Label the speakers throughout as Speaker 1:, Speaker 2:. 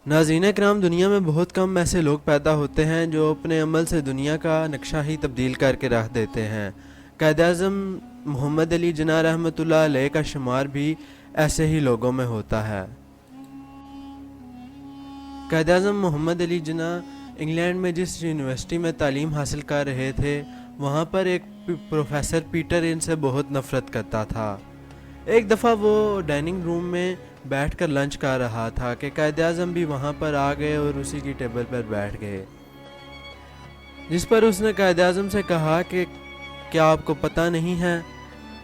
Speaker 1: ناظرین کرام، دنیا میں بہت کم ایسے لوگ پیدا ہوتے ہیں جو اپنے عمل سے دنیا کا نقشہ ہی تبدیل کر کے رکھ دیتے ہیں۔ قائد اعظم محمد علی جناح رحمۃ اللہ علیہ کا شمار بھی ایسے ہی لوگوں میں ہوتا ہے۔ قائد اعظم محمد علی جناح انگلینڈ میں جس یونیورسٹی میں تعلیم حاصل کر رہے تھے، وہاں پر ایک پروفیسر پیٹر ان سے بہت نفرت کرتا تھا۔ ایک دفعہ وہ ڈائننگ روم میں بیٹھ کر لنچ کر رہا تھا کہ قائد اعظم بھی وہاں پر آ گئے اور اسی کی ٹیبل پر بیٹھ گئے، جس پر اس نے قائد اعظم سے کہا کہ کیا آپ کو پتہ نہیں ہے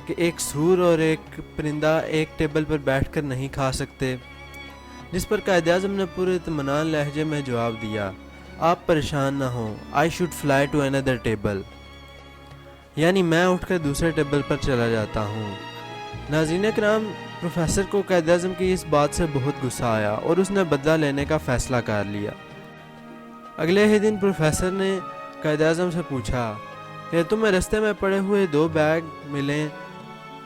Speaker 1: کہ ایک سور اور ایک پرندہ ایک ٹیبل پر بیٹھ کر نہیں کھا سکتے؟ جس پر قائد اعظم نے پورے اطمینان لہجے میں جواب دیا، آپ پریشان نہ ہوں، I should fly to another table، یعنی میں اٹھ کر دوسرے ٹیبل پر چلا جاتا ہوں۔ ناظرین کرام، پروفیسر کو قائد اعظم کی اس بات سے بہت غصہ آیا اور اس نے بدلہ لینے کا فیصلہ کر لیا۔ اگلے ہی دن پروفیسر نے قائد اعظم سے پوچھا کہ تمہیں رستے میں پڑے ہوئے 2 بیگ ملیں،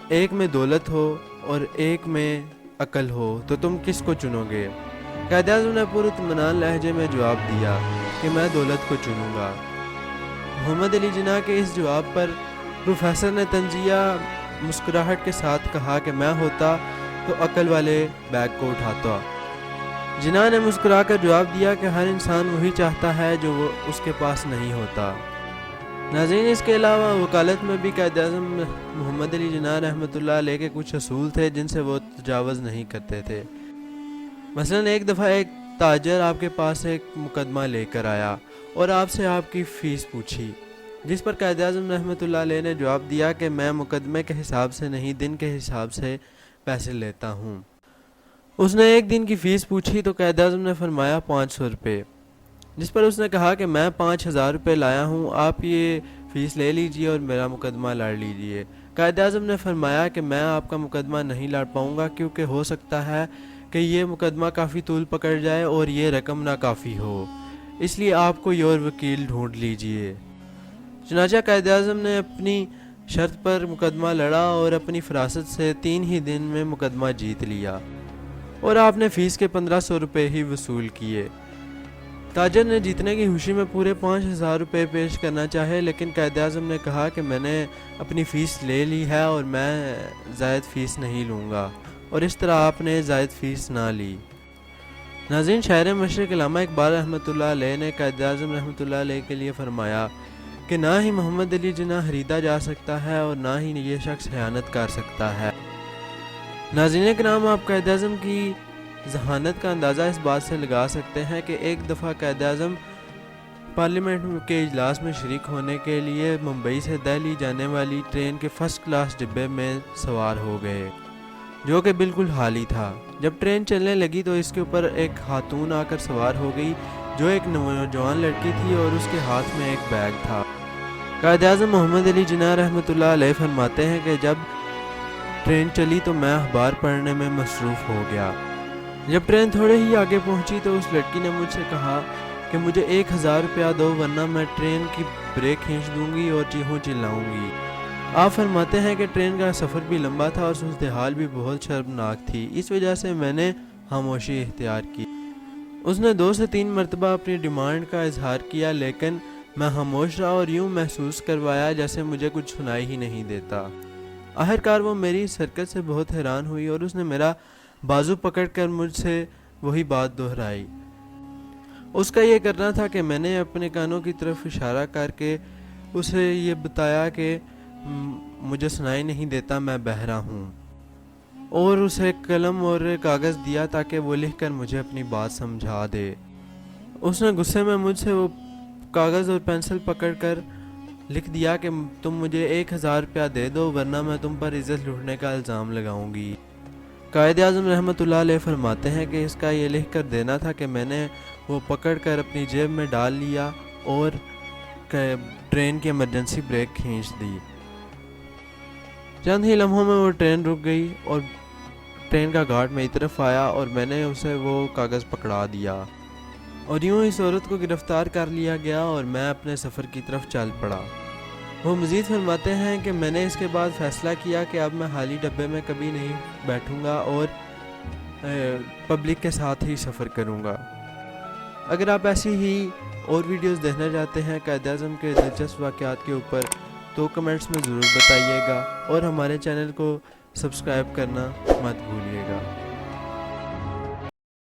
Speaker 1: ایک میں دولت ہو اور ایک میں عقل ہو، تو تم کس کو چنو گے؟ قائد اعظم نے پورے اطمینان لہجے میں جواب دیا کہ میں دولت کو چنوں گا۔ محمد علی جناح کے اس جواب پر پروفیسر نے طنزیہ مسکراہٹ کے ساتھ کہا کہ میں ہوتا تو عقل والے بیگ کو اٹھاتا۔ جناح نے مسکرا کر جواب دیا کہ ہر انسان وہی چاہتا ہے جو وہ اس کے پاس نہیں ہوتا۔ ناظرین، اس کے علاوہ وکالت میں بھی قائد اعظم محمد علی جناح رحمۃ اللہ علیہ کے کچھ اصول تھے جن سے وہ تجاوز نہیں کرتے تھے۔ مثلا ایک دفعہ ایک تاجر آپ کے پاس ایک مقدمہ لے کر آیا اور آپ سے آپ کی فیس پوچھی، جس پر قائد اعظم رحمۃ اللہ علیہ نے جواب دیا کہ میں مقدمے کے حساب سے نہیں، دن کے حساب سے پیسے لیتا ہوں۔ اس نے ایک دن کی فیس پوچھی تو قائد اعظم نے فرمایا 500 روپے، جس پر اس نے کہا کہ میں 5000 روپے لایا ہوں، آپ یہ فیس لے لیجئے اور میرا مقدمہ لڑ لیجئے۔ قائد اعظم نے فرمایا کہ میں آپ کا مقدمہ نہیں لڑ پاؤں گا، کیونکہ ہو سکتا ہے کہ یہ مقدمہ کافی طول پکڑ جائے اور یہ رقم ناکافی ہو، اس لیے آپ کوئی اور وکیل ڈھونڈ لیجئے۔ چنانچہ قائد اعظم نے اپنی شرط پر مقدمہ لڑا اور اپنی فراست سے 3 ہی دن میں مقدمہ جیت لیا اور آپ نے فیس کے 1500 روپے ہی وصول کیے۔ تاجر نے جیتنے کی خوشی میں پورے 5000 روپے پیش کرنا چاہے، لیکن قائد اعظم نے کہا کہ میں نے اپنی فیس لے لی ہے اور میں زائد فیس نہیں لوں گا، اور اس طرح آپ نے زائد فیس نہ لی۔ ناظرین، شاعر مشرق علامہ اقبال رحمۃ اللہ علیہ نے قائد اعظم رحمۃ اللہ علیہ کے لیے فرمایا کہ نہ ہی محمد علی جناح خریدا جا سکتا ہے اور نہ ہی یہ شخص خیانت کر سکتا ہے۔ ناظرین کرام، آپ قائد اعظم کی ذہانت کا اندازہ اس بات سے لگا سکتے ہیں کہ ایک دفعہ قائد اعظم پارلیمنٹ کے اجلاس میں شریک ہونے کے لیے ممبئی سے دہلی جانے والی ٹرین کے فرسٹ کلاس ڈبے میں سوار ہو گئے، جو کہ بالکل خالی تھا۔ جب ٹرین چلنے لگی تو اس کے اوپر ایک خاتون آ کر سوار ہو گئی جو ایک نوجوان لڑکی تھی اور اس کے ہاتھ میں ایک بیگ تھا۔ قائد اعظم محمد علی جناح رحمۃ اللہ علیہ فرماتے ہیں کہ جب ٹرین چلی تو میں اخبار پڑھنے میں مصروف ہو گیا۔ جب ٹرین تھوڑے ہی آگے پہنچی تو اس لڑکی نے مجھ سے کہا کہ مجھے 1000 روپیہ دو ورنہ میں ٹرین کی بریک کھینچ دوں گی اور چیخوں چلاؤں گی۔ آپ فرماتے ہیں کہ ٹرین کا سفر بھی لمبا تھا اور صورتحال بھی بہت شرمناک تھی، اس وجہ سے میں نے خاموشی اختیار کی۔ اس نے 2 سے 3 مرتبہ اپنی ڈیمانڈ کا اظہار کیا، لیکن میں خاموش رہا اور یوں محسوس کروایا جیسے مجھے کچھ سنائی ہی نہیں دیتا۔ آخرکار وہ میری اس حرکت سے بہت حیران ہوئی اور اس نے میرا بازو پکڑ کر مجھ سے وہی بات دہرائی۔ اس کا یہ کرنا تھا کہ میں نے اپنے کانوں کی طرف اشارہ کر کے اسے یہ بتایا کہ مجھے سنائی نہیں دیتا، میں بہرا ہوں، اور اسے قلم اور کاغذ دیا تاکہ وہ لکھ کر مجھے اپنی بات سمجھا دے۔ اس نے غصے میں مجھ سے وہ کاغذ اور پینسل پکڑ کر لکھ دیا کہ تم مجھے 1000 روپیہ دے دو ورنہ میں تم پر عزت لوٹنے کا الزام لگاؤں گی۔ قائد اعظم رحمۃ اللہ علیہ فرماتے ہیں کہ اس کا یہ لکھ کر دینا تھا کہ میں نے وہ پکڑ کر اپنی جیب میں ڈال لیا اور ٹرین کی ایمرجنسی بریک کھینچ دی۔ چند ہی لمحوں میں وہ ٹرین رک گئی اور ٹرین کا گارڈ میری طرف آیا اور میں نے اسے وہ کاغذ پکڑا دیا اور یوں اس عورت کو گرفتار کر لیا گیا اور میں اپنے سفر کی طرف چل پڑا۔ وہ مزید فرماتے ہیں کہ میں نے اس کے بعد فیصلہ کیا کہ اب میں خالی ڈبے میں کبھی نہیں بیٹھوں گا اور پبلک کے ساتھ ہی سفر کروں گا۔ اگر آپ ایسی ہی اور ویڈیوز دیکھنا چاہتے ہیں قائد اعظم کے دلچسپ واقعات کے اوپر تو کمنٹس میں ضرور بتائیے گا اور ہمارے چینل کو سبسکرائب کرنا مت بھولیے گا.